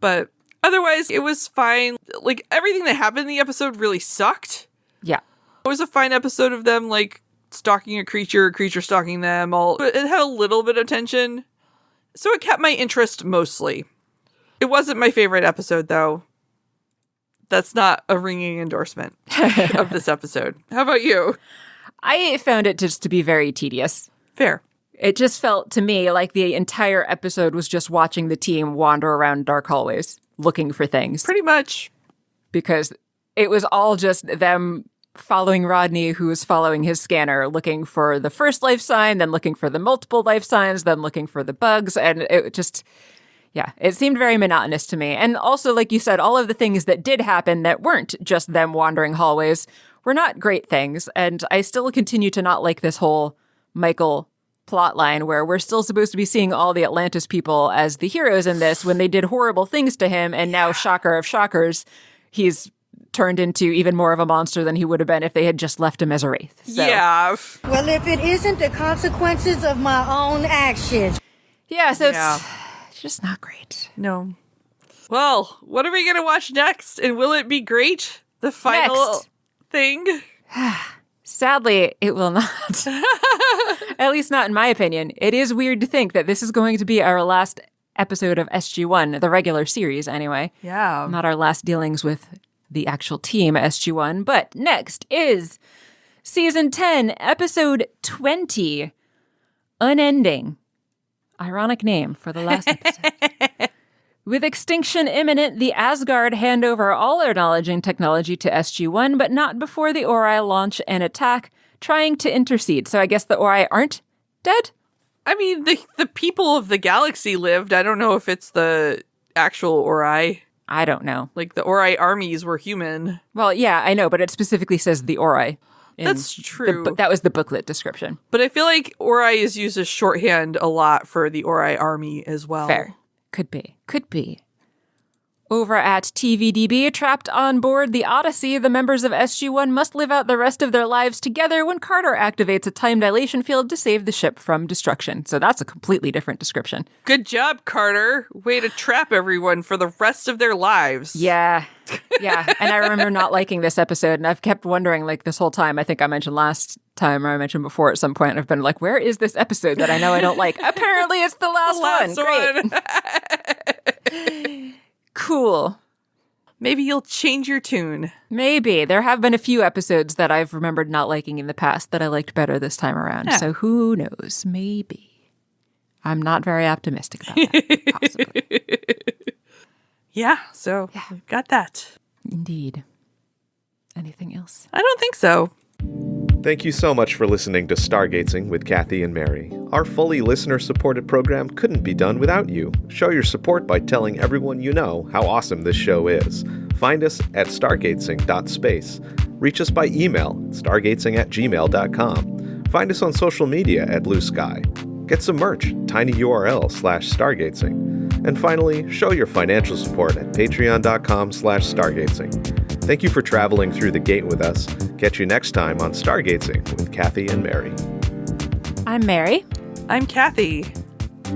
But otherwise, it was fine. Like, everything that happened in the episode really sucked. Yeah. It was a fine episode of them, like, stalking a creature stalking them. But it had a little bit of tension. So it kept my interest mostly. It wasn't my favorite episode, though. That's not a ringing endorsement of this episode. How about you? I found it just to be very tedious. Fair. It just felt to me like the entire episode was just watching the team wander around dark hallways looking for things. Pretty much. Because it was all just them following Rodney, who was following his scanner, looking for the first life sign, then looking for the multiple life signs, then looking for the bugs. And it just, it seemed very monotonous to me. And also, like you said, all of the things that did happen that weren't just them wandering hallways were not great things. And I still continue to not like this whole Michael plotline where we're still supposed to be seeing all the Atlantis people as the heroes in this when they did horrible things to him. And now, shocker of shockers, he's turned into even more of a monster than he would have been if they had just left him as a wraith. So. Yeah. Well, if it isn't the consequences of my own actions. Yeah, so it's just not great. No. Well, what are we going to watch next? And will it be great? The final thing? Sadly, it will not. At least not in my opinion. It is weird to think that this is going to be our last episode of SG-1, the regular series anyway. Yeah. Not our last dealings with the actual team SG-1. But next is Season 10, Episode 20, Unending. Ironic name for the last episode. With extinction imminent, the Asgard hand over all their knowledge and technology to SG-1, but not before the Ori launch an attack, trying to intercede. So I guess the Ori aren't dead? I mean, the people of the galaxy lived. I don't know if it's the actual Ori. I don't know. Like, the Ori armies were human. Well, yeah, I know, but it specifically says the Ori. That's true. That was the booklet description. But I feel like Ori is used as shorthand a lot for the Ori army as well. Fair. Could be. Could be. Over at TVDB, trapped on board the Odyssey, the members of SG-1 must live out the rest of their lives together when Carter activates a time dilation field to save the ship from destruction. So that's a completely different description. Good job, Carter. Way to trap everyone for the rest of their lives. Yeah. Yeah. And I remember not liking this episode, and I've kept wondering, like, this whole time. I think I mentioned last time, or I mentioned before at some point, I've been like, where is this episode that I know I don't like? Apparently it's the last one. Great. Cool. Maybe you'll change your tune. Maybe. There have been a few episodes that I've remembered not liking in the past that I liked better this time around. Yeah. So who knows? Maybe. I'm not very optimistic about that. Possibly. Yeah, so we've got that. Indeed. Anything else? I don't think so. Thank you so much for listening to Stargazing with Kathy and Mary. Our fully listener-supported program couldn't be done without you. Show your support by telling everyone you know how awesome this show is. Find us at stargazing.space. Reach us by email, stargazing@gmail.com. Find us on social media at Blue Sky. Get some merch, tinyurl/stargazing. And finally, show your financial support at patreon.com/stargazing. Thank you for traveling through the gate with us. Catch you next time on Stargazing with Kathy and Mary. I'm Mary. I'm Kathy.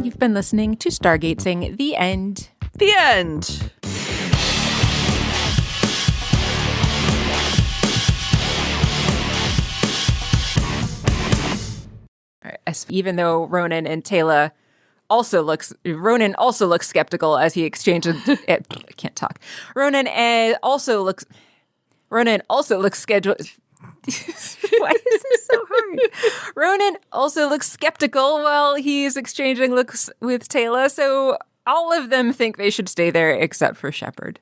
You've been listening to Stargazing, the end. The end. All right. Even though Ronan and Taylor Ronan also looks skeptical as he exchanges. I can't talk. Ronan also looks scheduled. Why is this so hard? Ronan also looks skeptical while he's exchanging looks with Taylor. So all of them think they should stay there except for Shepard.